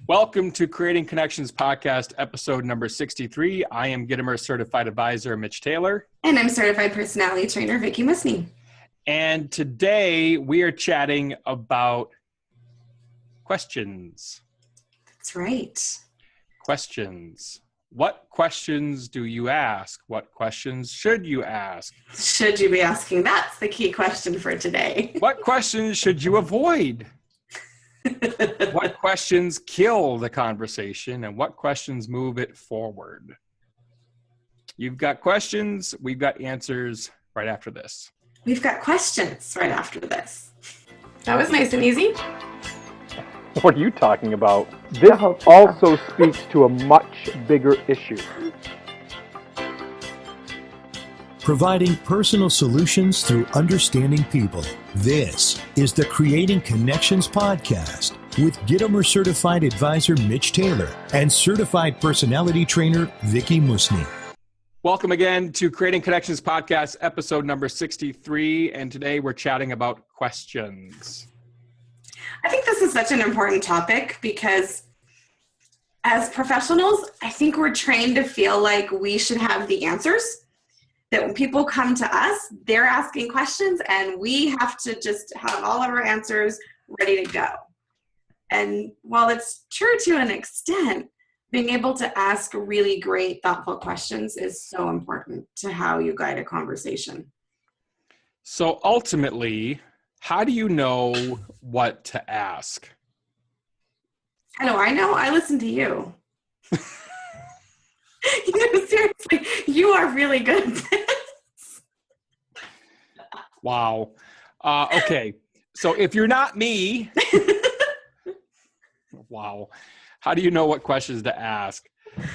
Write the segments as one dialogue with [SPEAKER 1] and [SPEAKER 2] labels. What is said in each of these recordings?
[SPEAKER 1] Welcome to Creating Connections Podcast, episode number 63. I am Gitomer Certified Advisor, Mitch Taylor.
[SPEAKER 2] And I'm Certified Personality Trainer, Vickie Musni.
[SPEAKER 1] And today we are chatting about questions.
[SPEAKER 2] That's right.
[SPEAKER 1] Questions. What questions do you ask? What questions should you ask?
[SPEAKER 2] Should you be asking? That's the key question for today.
[SPEAKER 1] What questions should you avoid? What questions kill the conversation and what questions move it forward? You've got questions, we've got answers right after this.
[SPEAKER 2] We've got questions right after this. That was nice and easy.
[SPEAKER 3] What are you talking about? This also speaks to a much bigger issue.
[SPEAKER 4] Providing personal solutions through understanding people. This is the Creating Connections Podcast with Gitomer Certified Advisor Mitch Taylor and Certified Personality Trainer Vickie Musni.
[SPEAKER 1] Welcome again to Creating Connections Podcast, episode number 63. And today we're chatting about questions.
[SPEAKER 2] I think this is such an important topic because as professionals, I think we're trained to feel like we should have the answers. That when people come to us, they're asking questions and we have to just have all of our answers ready to go. And while it's true to an extent, being able to ask really great, thoughtful questions is so important to how you guide a conversation.
[SPEAKER 1] So ultimately, how do you know what to ask?
[SPEAKER 2] How do I know? I listen to you. Seriously, you are really good at this.
[SPEAKER 1] Wow. Okay. So if you're not me, wow. How do you know what questions to ask?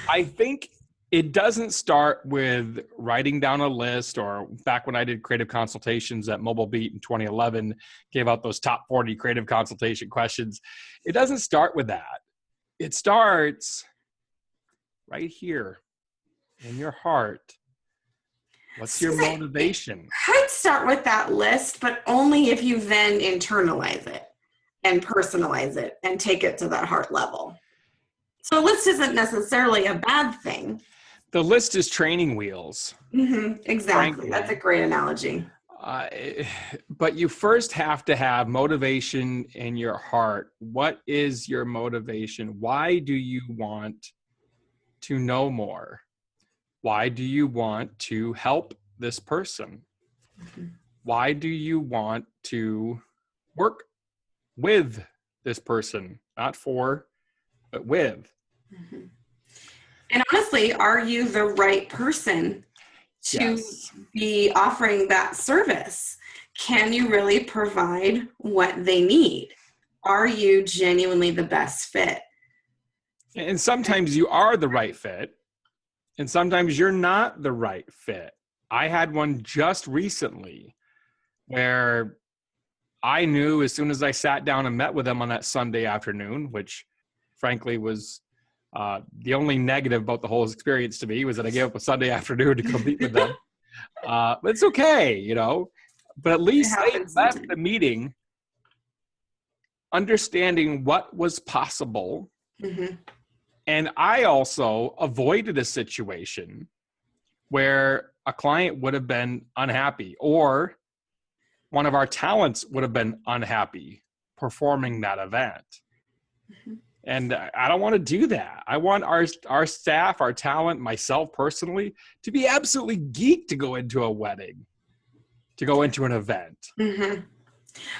[SPEAKER 1] I think it doesn't start with writing down a list, or back when I did creative consultations at Mobile Beat in 2011, gave out those top 40 creative consultation questions. It doesn't start with that. It starts right here in your heart. What's your motivation?
[SPEAKER 2] I'd start with that list, but only if you then internalize it and personalize it and take it to that heart level. So a list isn't necessarily a bad thing.
[SPEAKER 1] The list is training wheels.
[SPEAKER 2] Mm-hmm, exactly.
[SPEAKER 1] Frankly.
[SPEAKER 2] That's a great analogy.
[SPEAKER 1] But you first have to have motivation in your heart. What is your motivation? Why do you want to know more? Why do you want to help this person? Mm-hmm. Why do you want to work with this person? Not for, but with.
[SPEAKER 2] Mm-hmm. And honestly, are you the right person to be offering that service? Can you really provide what they need? Are you genuinely the best fit?
[SPEAKER 1] And sometimes you are the right fit, and sometimes you're not the right fit. I had one just recently where I knew as soon as I sat down and met with them on that Sunday afternoon, which frankly was the only negative about the whole experience to me was that I gave up a Sunday afternoon to go meet with them. But it's okay, you know. But at least they left the meeting understanding what was possible. Mm-hmm. And I also avoided a situation where a client would have been unhappy or one of our talents would have been unhappy performing that event. Mm-hmm. And I don't want to do that. I want our staff, our talent, myself personally, to be absolutely geeked to go into a wedding, to go into an event.
[SPEAKER 2] Mm-hmm.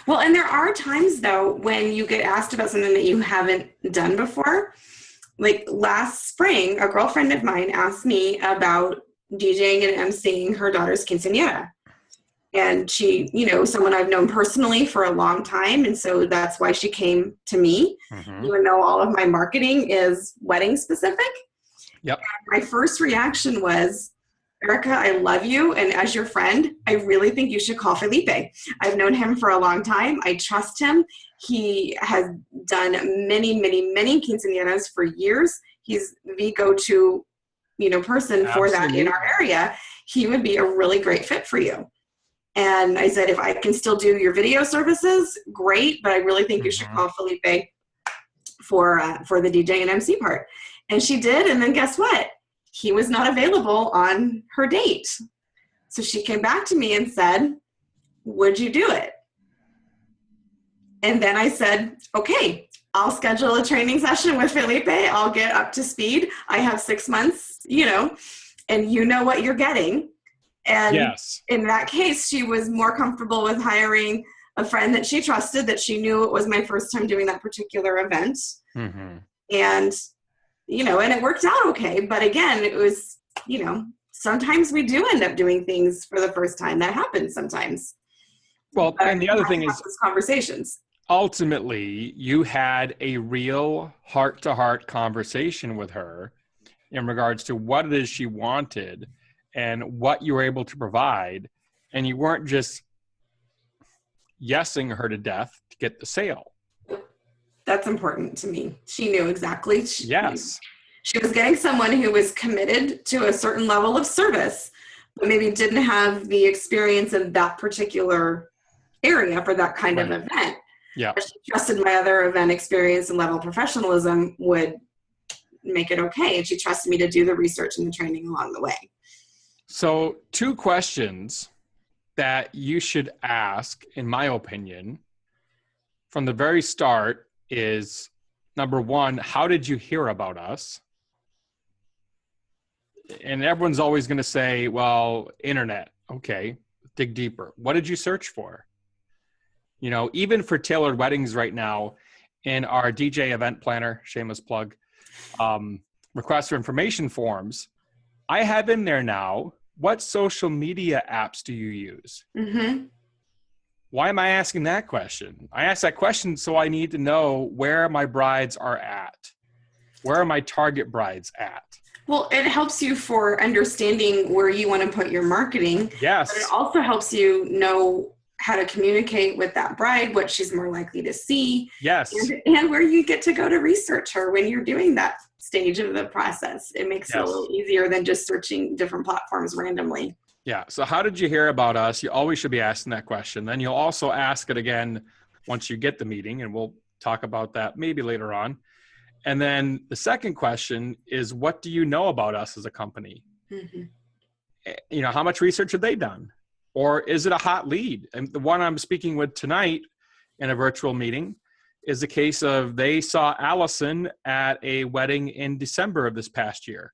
[SPEAKER 2] Well, and there are times, though, when you get asked about something that you haven't done before. Like last spring, a girlfriend of mine asked me about DJing and emceeing her daughter's quinceañera. And she, you know, someone I've known personally for a long time. And so that's why she came to me, even though all of my marketing is wedding specific.
[SPEAKER 1] Yep.
[SPEAKER 2] And my first reaction was, Erica, I love you. And as your friend, I really think you should call Felipe. I've known him for a long time. I trust him. He has done many, many, many quinceañeras for years. He's the go-to, person for that in our area. He would be a really great fit for you. And I said, if I can still do your video services, great, but I really think you should call Felipe for the DJ and MC part. And she did. And then guess what? He was not available on her date. So she came back to me and said, would you do it? And then I said, okay, I'll schedule a training session with Felipe. I'll get up to speed. I have 6 months, and you know what you're getting. And
[SPEAKER 1] yes.
[SPEAKER 2] In that case, she was more comfortable with hiring a friend that she trusted, that she knew it was my first time doing that particular event.
[SPEAKER 1] Mm-hmm.
[SPEAKER 2] And, and it worked out okay. But again, it was, sometimes we do end up doing things for the first time. That happens sometimes.
[SPEAKER 1] Well, and the other thing is
[SPEAKER 2] conversations.
[SPEAKER 1] Ultimately, you had a real heart-to-heart conversation with her in regards to what it is she wanted and what you were able to provide. And you weren't just yesing her to death to get the sale.
[SPEAKER 2] That's important to me. She knew exactly.
[SPEAKER 1] Yes.
[SPEAKER 2] She was getting someone who was committed to a certain level of service, but maybe didn't have the experience in that particular area for that kind of event.
[SPEAKER 1] Yeah.
[SPEAKER 2] She trusted my other event experience and level of professionalism would make it okay. And she trusted me to do the research and the training along the way.
[SPEAKER 1] So 2 questions that you should ask, in my opinion, from the very start is, number 1, how did you hear about us? And everyone's always going to say, well, internet. Okay, dig deeper. What did you search for? Even for tailored weddings right now, in our DJ event planner, shameless plug, request for information forms, I have in there now, what social media apps do you use?
[SPEAKER 2] Mm-hmm.
[SPEAKER 1] Why am I asking that question? I ask that question so I need to know where my brides are at. Where are my target brides at?
[SPEAKER 2] Well, it helps you for understanding where you want to put your marketing.
[SPEAKER 1] Yes.
[SPEAKER 2] But it also helps you know how to communicate with that bride, what she's more likely to see.
[SPEAKER 1] Yes.
[SPEAKER 2] And where you get to go to research her when you're doing that stage of the process. It makes it a little easier than just searching different platforms randomly.
[SPEAKER 1] Yeah. So how did you hear about us? You always should be asking that question. Then you'll also ask it again once you get the meeting, and we'll talk about that maybe later on. And then the second question is, what do you know about us as a company? Mm-hmm. How much research have they done? Or is it a hot lead? And the one I'm speaking with tonight in a virtual meeting is the case of they saw Allison at a wedding in December of this past year.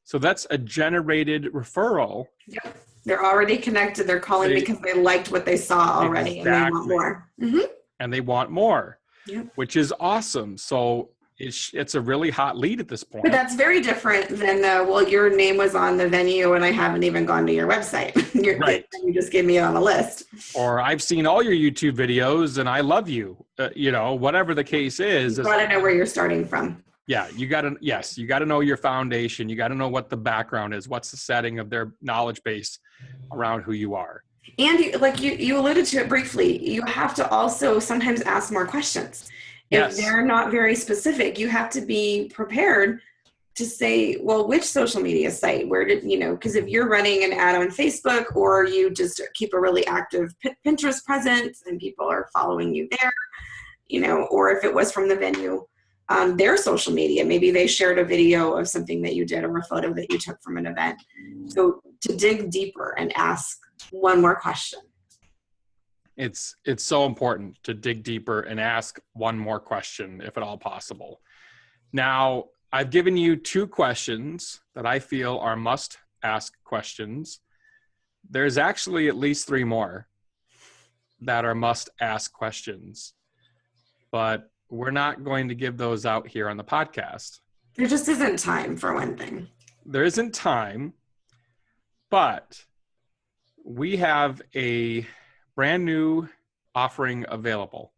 [SPEAKER 1] So that's a generated referral.
[SPEAKER 2] Yep. They're already connected. They're calling because they liked what they saw already. Exactly. And they want more. Mm-hmm.
[SPEAKER 1] And they want more,
[SPEAKER 2] yep.
[SPEAKER 1] Which is awesome. So it's a really hot lead at this point.
[SPEAKER 2] But that's very different than your name was on the venue and I haven't even gone to your website.
[SPEAKER 1] Right.
[SPEAKER 2] You just gave me on a list.
[SPEAKER 1] Or I've seen all your YouTube videos and I love you. Whatever the case is.
[SPEAKER 2] You got to know where you're starting from.
[SPEAKER 1] Yeah, you got to know your foundation. You got to know what the background is. What's the setting of their knowledge base around who you are.
[SPEAKER 2] And you alluded to it briefly, you have to also sometimes ask more questions. If they're not very specific, you have to be prepared to say, well, which social media site, because if you're running an ad on Facebook or you just keep a really active Pinterest presence and people are following you there, or if it was from the venue, their social media, maybe they shared a video of something that you did or a photo that you took from an event. So to dig deeper and ask one more question.
[SPEAKER 1] It's so important to dig deeper and ask one more question, if at all possible. Now, I've given you 2 questions that I feel are must-ask questions. There's actually at least 3 more that are must-ask questions, but we're not going to give those out here on the podcast.
[SPEAKER 2] There just isn't time, for one thing.
[SPEAKER 1] There isn't time, but we have a brand new offering available.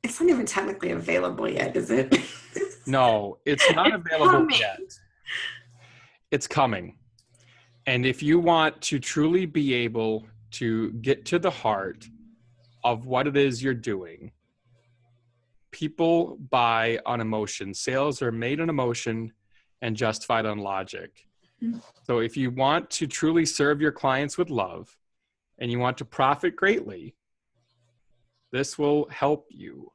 [SPEAKER 2] It's not even technically available yet, is it?
[SPEAKER 1] No, it's not available yet. It's coming. And if you want to truly be able to get to the heart of what it is you're doing, people buy on emotion. Sales are made on emotion and justified on logic. Mm-hmm. So if you want to truly serve your clients with love, and you want to profit greatly, this will help you.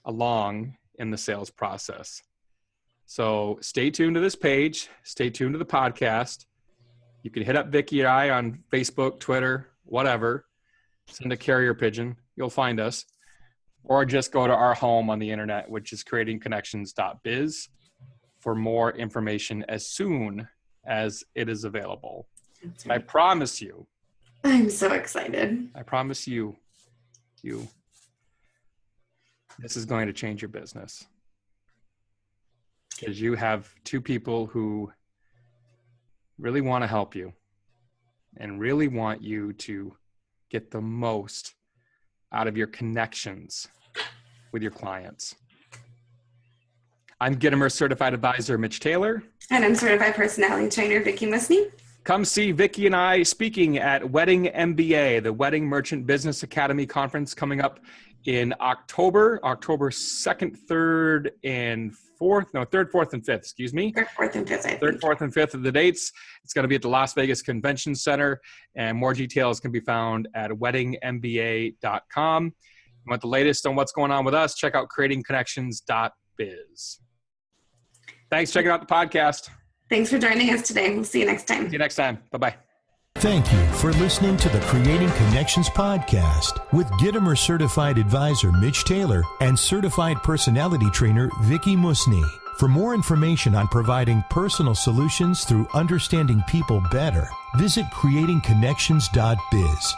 [SPEAKER 1] along in the sales process. So stay tuned to this page. Stay tuned to the podcast. You can hit up Vickie and I on Facebook, Twitter, whatever. Send a carrier pigeon. You'll find us. Or just go to our home on the internet, which is creatingconnections.biz, for more information as soon as it is available.
[SPEAKER 2] That's right.
[SPEAKER 1] I promise you.
[SPEAKER 2] I'm so excited.
[SPEAKER 1] I promise you, this is going to change your business. Because you have two people who really want to help you and really want you to get the most out of your connections with your clients. I'm Gitomer Certified Advisor Mitch Taylor.
[SPEAKER 2] And I'm Certified Personality Trainer Vickie Musni.
[SPEAKER 1] Come see Vickie and I speaking at Wedding MBA, the Wedding Merchant Business Academy Conference, coming up in October 2nd, 3rd, and 4th. No, 3rd, 4th, and 5th, excuse me.
[SPEAKER 2] 3rd, 4th, and 5th, I think.
[SPEAKER 1] 3rd, 4th, and 5th of the dates. It's going to be at the Las Vegas Convention Center, and more details can be found at weddingmba.com. If you want the latest on what's going on with us, check out creatingconnections.biz. Thanks for checking out the podcast.
[SPEAKER 2] Thanks for joining us today. We'll see you next time.
[SPEAKER 1] See you next time. Bye-bye.
[SPEAKER 4] Thank you for listening to the Creating Connections podcast with Gitomer Certified Advisor Mitch Taylor and Certified Personality Trainer Vickie Musni. For more information on providing personal solutions through understanding people better, visit creatingconnections.biz.